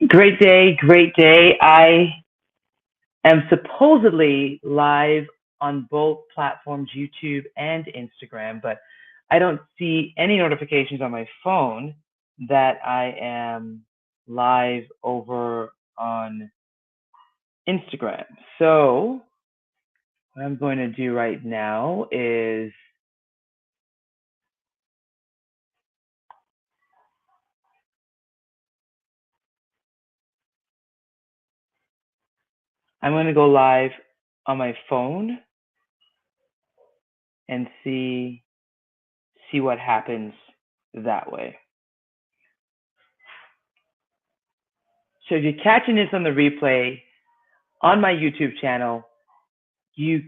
Great day, great day. I am supposedly live on both platforms, YouTube and Instagram, but I don't see any notifications on my phone that I am live over on Instagram. So, what I'm going to do right now is I'm going to go live on my phone and see what happens that way. So if you're catching this on the replay on my YouTube channel, you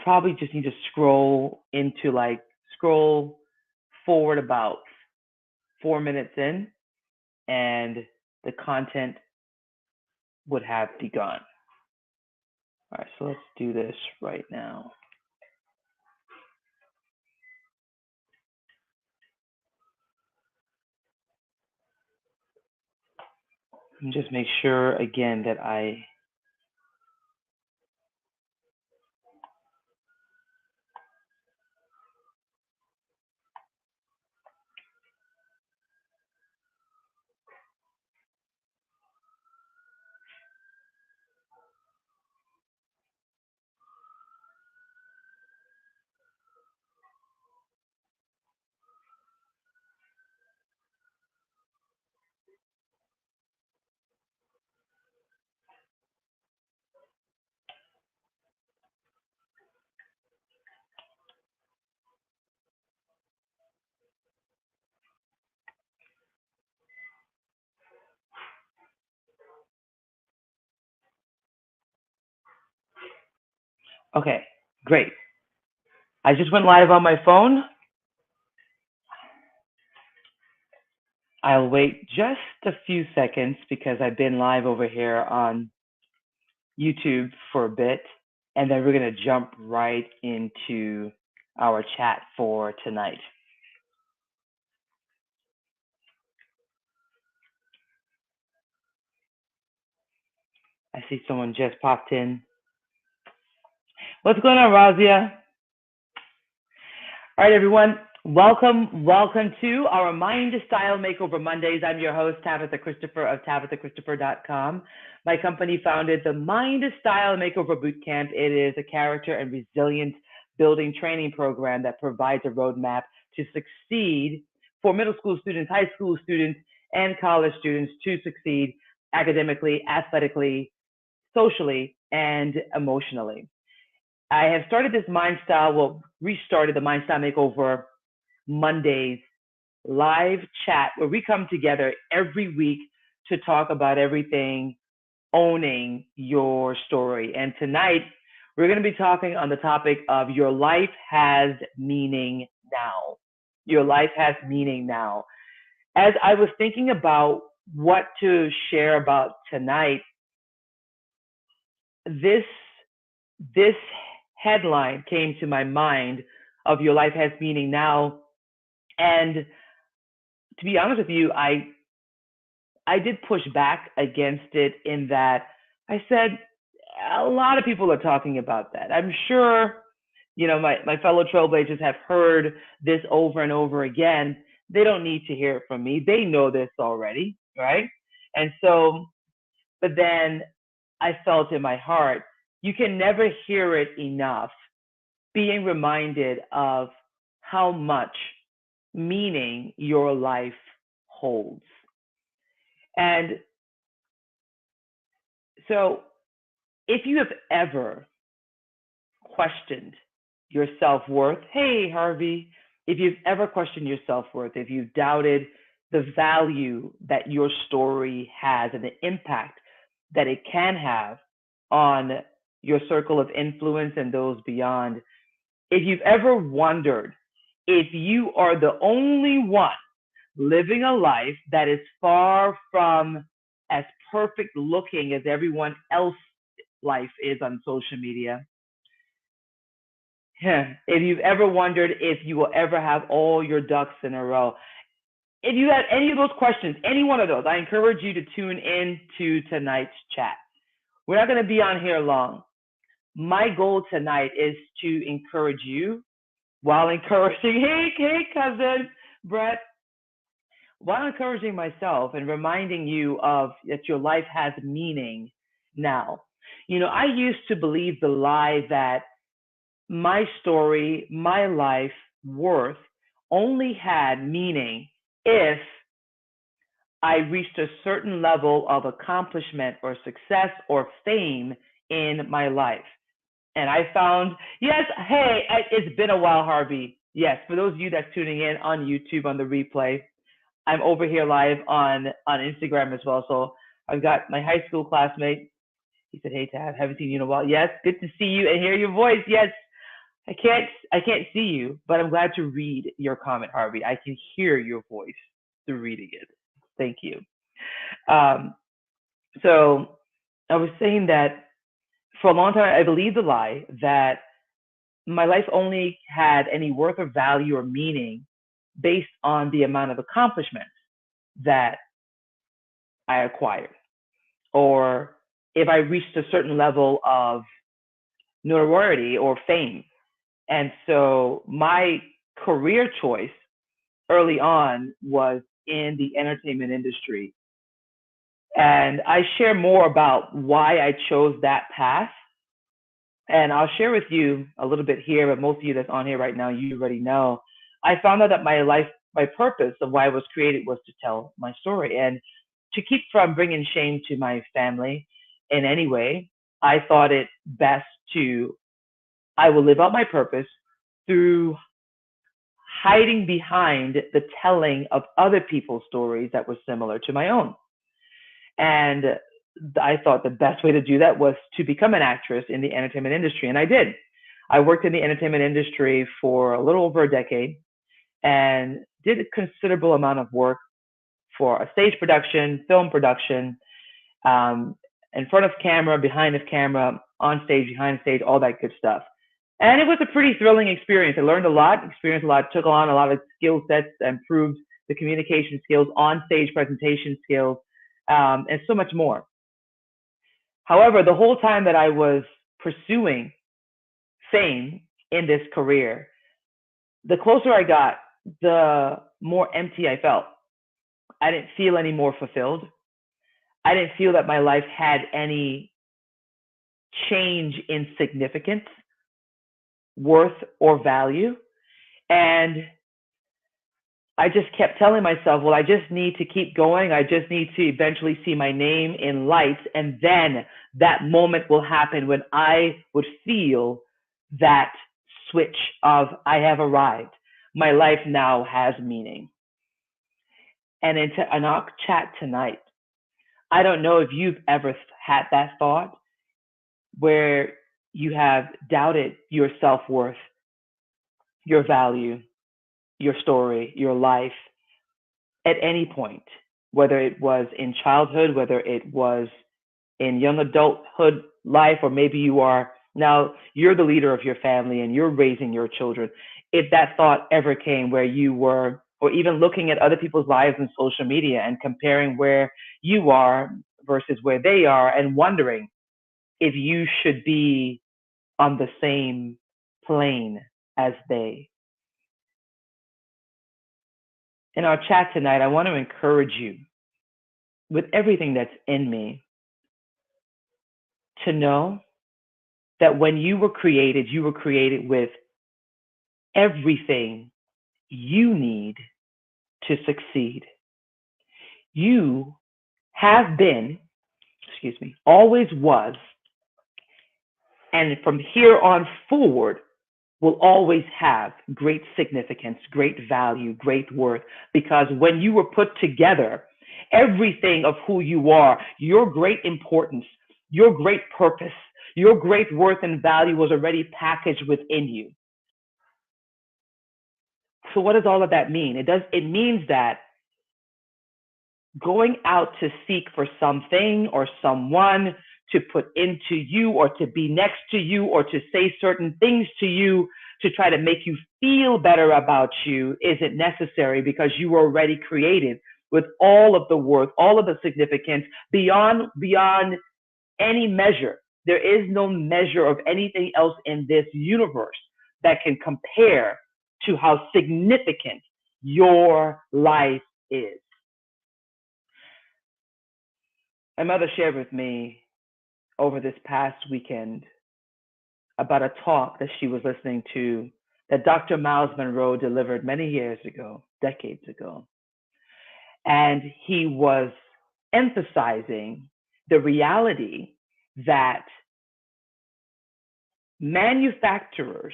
probably just need to scroll forward about 4 minutes in, and the content would have begun. All right, so let's do this right now. And just make sure again that okay, great. I just went live on my phone. I'll wait just a few seconds because I've been live over here on YouTube for a bit, and then we're going to jump right into our chat for tonight. I see someone just popped in. What's going on, Razia? All right, everyone. Welcome to our Mind Style Makeover Mondays. I'm your host, Tabitha Christopher of TabithaChristopher.com. My company founded the Mind Style Makeover Bootcamp. It is a character and resilience building training program that provides a roadmap to succeed for middle school students, high school students, and college students to succeed academically, athletically, socially, and emotionally. I have started this restarted the Mind Style Makeover Mondays live chat where we come together every week to talk about everything owning your story. And tonight, we're going to be talking on the topic of your life has meaning now. Your life has meaning now. As I was thinking about what to share about tonight, this headline came to my mind of your life has meaning now. And to be honest with you, I did push back against it in that I said a lot of people are talking about that. I'm sure my fellow trailblazers have heard this over and over again. They don't need to hear it from me. They know this already, right? And so, but then I felt in my heart, you can never hear it enough, being reminded of how much meaning your life holds. And so, if you have ever questioned your self worth, hey, Harvey, if you've ever questioned your self worth, if you've doubted the value that your story has and the impact that it can have on your circle of influence and those beyond, if you've ever wondered if you are the only one living a life that is far from as perfect looking as everyone else life is on social media, if you've ever wondered if you will ever have all your ducks in a row, if you have any of those questions, any one of those, I encourage you to tune in to tonight's chat. We're not going to be on here long. My goal tonight is to encourage you while encouraging, hey, cousin Brett, while encouraging myself and reminding you of that your life has meaning now. I used to believe the lie that my story, my life worth only had meaning if I reached a certain level of accomplishment or success or fame in my life. And I found, yes, hey, it's been a while, Harvey. Yes, for those of you that's tuning in on YouTube on the replay, I'm over here live on Instagram as well. So I've got my high school classmate. He said, hey, Tab, haven't seen you in a while. Yes, good to see you and hear your voice. Yes, I can't see you, but I'm glad to read your comment, Harvey. I can hear your voice through reading it. Thank you. So I was saying that for a long time, I believed the lie that my life only had any worth or value or meaning based on the amount of accomplishments that I acquired, or if I reached a certain level of notoriety or fame. And so my career choice early on was in the entertainment industry. And I share more about why I chose that path. And I'll share with you a little bit here, but most of you that's on here right now, you already know. I found out that my purpose of why I was created was to tell my story. And to keep from bringing shame to my family in any way, I thought it best I will live out my purpose through hiding behind the telling of other people's stories that were similar to my own. And I thought the best way to do that was to become an actress in the entertainment industry. And I did. I worked in the entertainment industry for a little over a decade and did a considerable amount of work for a stage production, film production, in front of camera, behind the camera, on stage, behind stage, all that good stuff. And it was a pretty thrilling experience. I learned a lot, experienced a lot, took on a lot of skill sets, improved the communication skills, on stage presentation skills, and so much more. However, the whole time that I was pursuing fame in this career, the closer I got, the more empty I felt. I didn't feel any more fulfilled. I didn't feel that my life had any change in significance, worth, or value. And I just kept telling myself, well, I just need to keep going. I just need to eventually see my name in lights. And then that moment will happen when I would feel that switch of I have arrived. My life now has meaning. And in our chat tonight, I don't know if you've ever had that thought where you have doubted your self-worth, your value, your story, your life at any point, whether it was in childhood, whether it was in young adulthood life, or maybe you're the leader of your family and you're raising your children. If that thought ever came where you were, or even looking at other people's lives on social media and comparing where you are versus where they are and wondering if you should be on the same plain as they. In our chat tonight, I want to encourage you with everything that's in me to know that when you were created with everything you need to succeed. You have been, always was, and from here on forward will always have great significance, great value, great worth, because when you were put together, everything of who you are, your great importance, your great purpose, your great worth and value was already packaged within you. So what does all of that mean? It means that going out to seek for something or someone to put into you or to be next to you or to say certain things to you to try to make you feel better about you isn't necessary, because you were already created with all of the worth, all of the significance beyond any measure. There is no measure of anything else in this universe that can compare to how significant your life is. My mother shared with me over this past weekend about a talk that she was listening to that Dr. Miles Monroe delivered many years ago, decades ago. And he was emphasizing the reality that manufacturers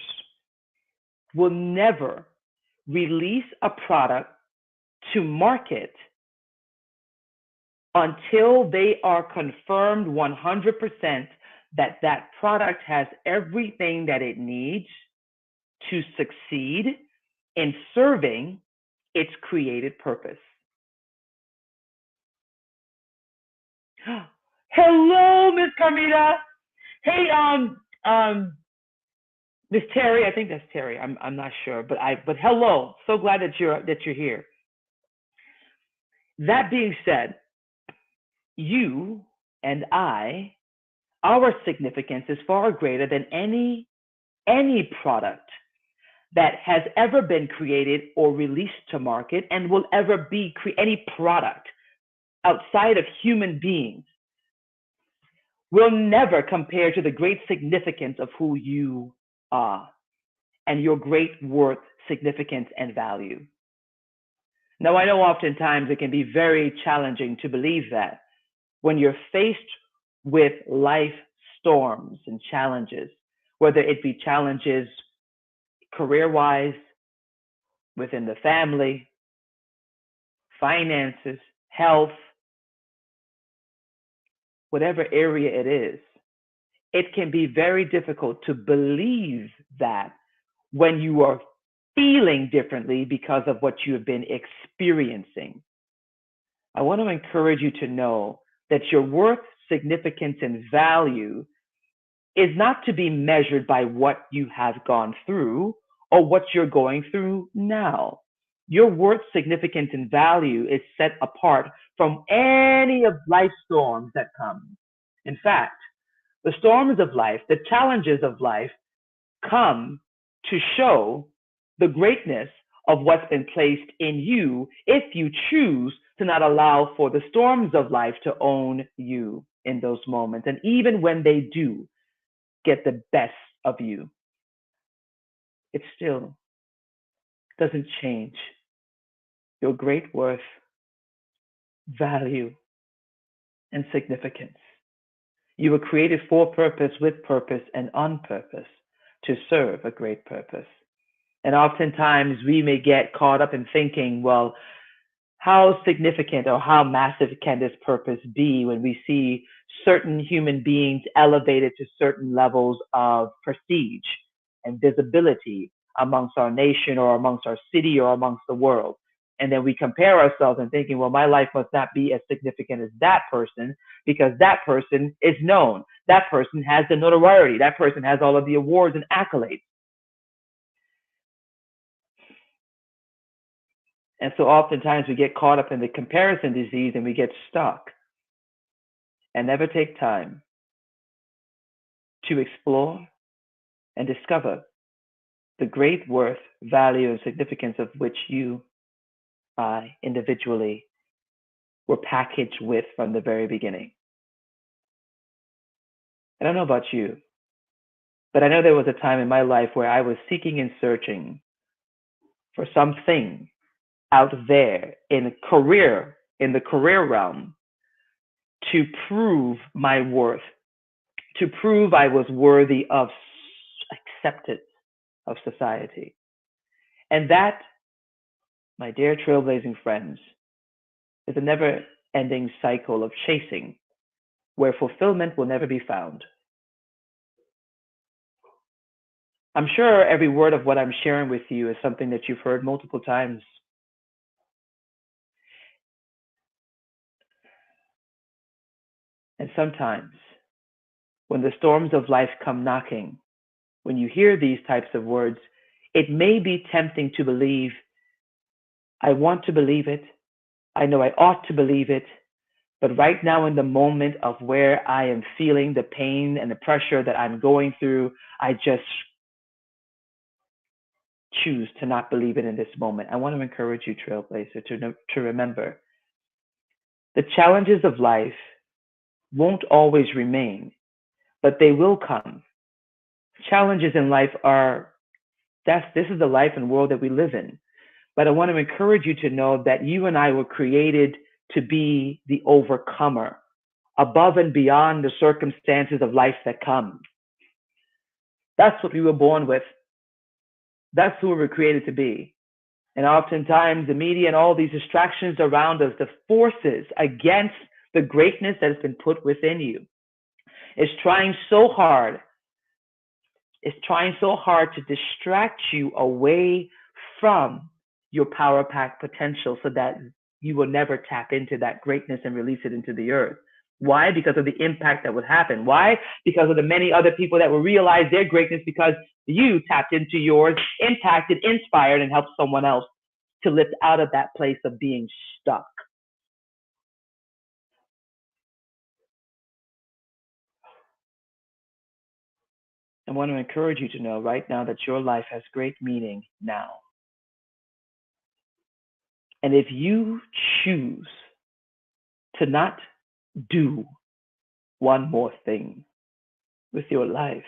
will never release a product to market until they are confirmed 100% that that product has everything that it needs to succeed in serving its created purpose. Hello, Miss Carmita. Hey, Miss Terry. I think that's Terry. I'm not sure, but hello. So glad that you're here. That being said, you and I, our significance is far greater than any product that has ever been created or released to market and will ever be any product outside of human beings will never compare to the great significance of who you are and your great worth, significance, and value. Now, I know oftentimes it can be very challenging to believe that when you're faced with life storms and challenges, whether it be challenges career-wise, within the family, finances, health, whatever area it is, it can be very difficult to believe that when you are feeling differently because of what you have been experiencing. I want to encourage you to know that your worth, significance, and value is not to be measured by what you have gone through or what you're going through now. Your worth, significance, and value is set apart from any of life's storms that come. In fact, the storms of life, the challenges of life come to show the greatness of what's been placed in you if you choose to not allow for the storms of life to own you in those moments. And even when they do get the best of you, it still doesn't change your great worth, value, and significance. You were created for purpose, with purpose, and on purpose to serve a great purpose. And oftentimes we may get caught up in thinking, well, how significant or how massive can this purpose be when we see certain human beings elevated to certain levels of prestige and visibility amongst our nation or amongst our city or amongst the world. And then we compare ourselves and thinking, well, my life must not be as significant as that person because that person is known. That person has the notoriety. That person has all of the awards and accolades. And so oftentimes we get caught up in the comparison disease and we get stuck and never take time to explore and discover the great worth, value, and significance of which you, I, individually were packaged with from the very beginning. I don't know about you, but I know there was a time in my life where I was seeking and searching for something out there in the career realm, to prove my worth, to prove I was worthy of acceptance of society. And that, my dear trailblazing friends, is a never ending cycle of chasing where fulfillment will never be found. I'm sure every word of what I'm sharing with you is something that you've heard multiple times. And sometimes, when the storms of life come knocking, when you hear these types of words, it may be tempting to believe, I want to believe it. I know I ought to believe it. But right now, in the moment of where I am feeling the pain and the pressure that I'm going through, I just choose to not believe it in this moment. I want to encourage you, Trailblazer, to remember the challenges of life won't always remain, but they will come. Challenges in life this is the life and world that we live in. But I want to encourage you to know that you and I were created to be the overcomer, above and beyond the circumstances of life that come. That's what we were born with. That's who we were created to be. And oftentimes the media and all these distractions around us, the forces against the greatness that has been put within you, is trying so hard to distract you away from your power pack potential so that you will never tap into that greatness and release it into the earth. Why? Because of the impact that would happen. Why? Because of the many other people that will realize their greatness because you tapped into yours, impacted, inspired, and helped someone else to lift out of that place of being stuck. I want to encourage you to know right now that your life has great meaning now. And if you choose to not do one more thing with your life,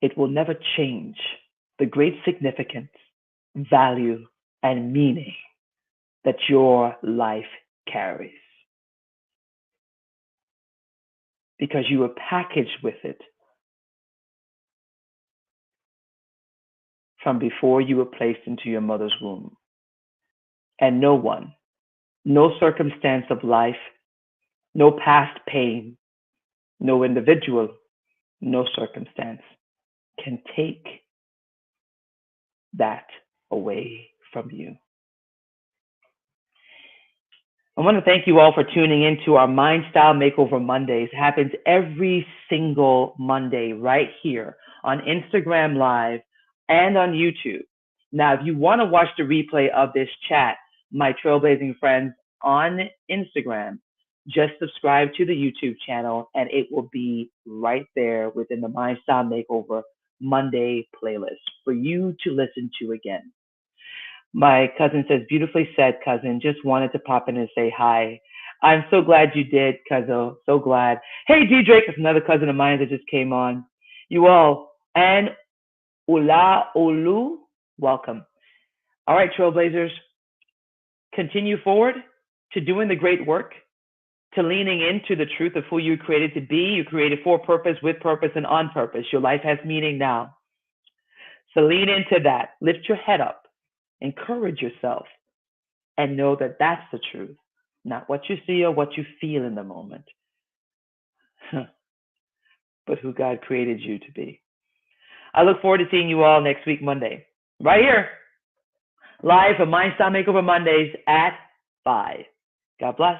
it will never change the great significance, value, and meaning that your life carries. Because you were packaged with it from before you were placed into your mother's womb. And no one, no circumstance of life, no past pain, no individual, no circumstance can take that away from you. I want to thank you all for tuning in to our Mind Style Makeover Mondays. It happens every single Monday right here on Instagram Live and on YouTube. Now, if you want to watch the replay of this chat, my trailblazing friends, on Instagram, just subscribe to the YouTube channel and it will be right there within the Mind Style Makeover Monday playlist for you to listen to again. My cousin says, beautifully said, cousin. Just wanted to pop in and say hi. I'm so glad you did, cousin. So glad. Hey, D Drake, that's another cousin of mine that just came on. You all, and Ula Olu, welcome. All right, Trailblazers, continue forward to doing the great work, to leaning into the truth of who you created to be. You created for purpose, with purpose, and on purpose. Your life has meaning now. So lean into that. Lift your head up. Encourage yourself and know that that's the truth, not what you see or what you feel in the moment, but who God created you to be. I look forward to seeing you all next week, Monday, right here, live for Mind Style Makeover Mondays at 5. God bless.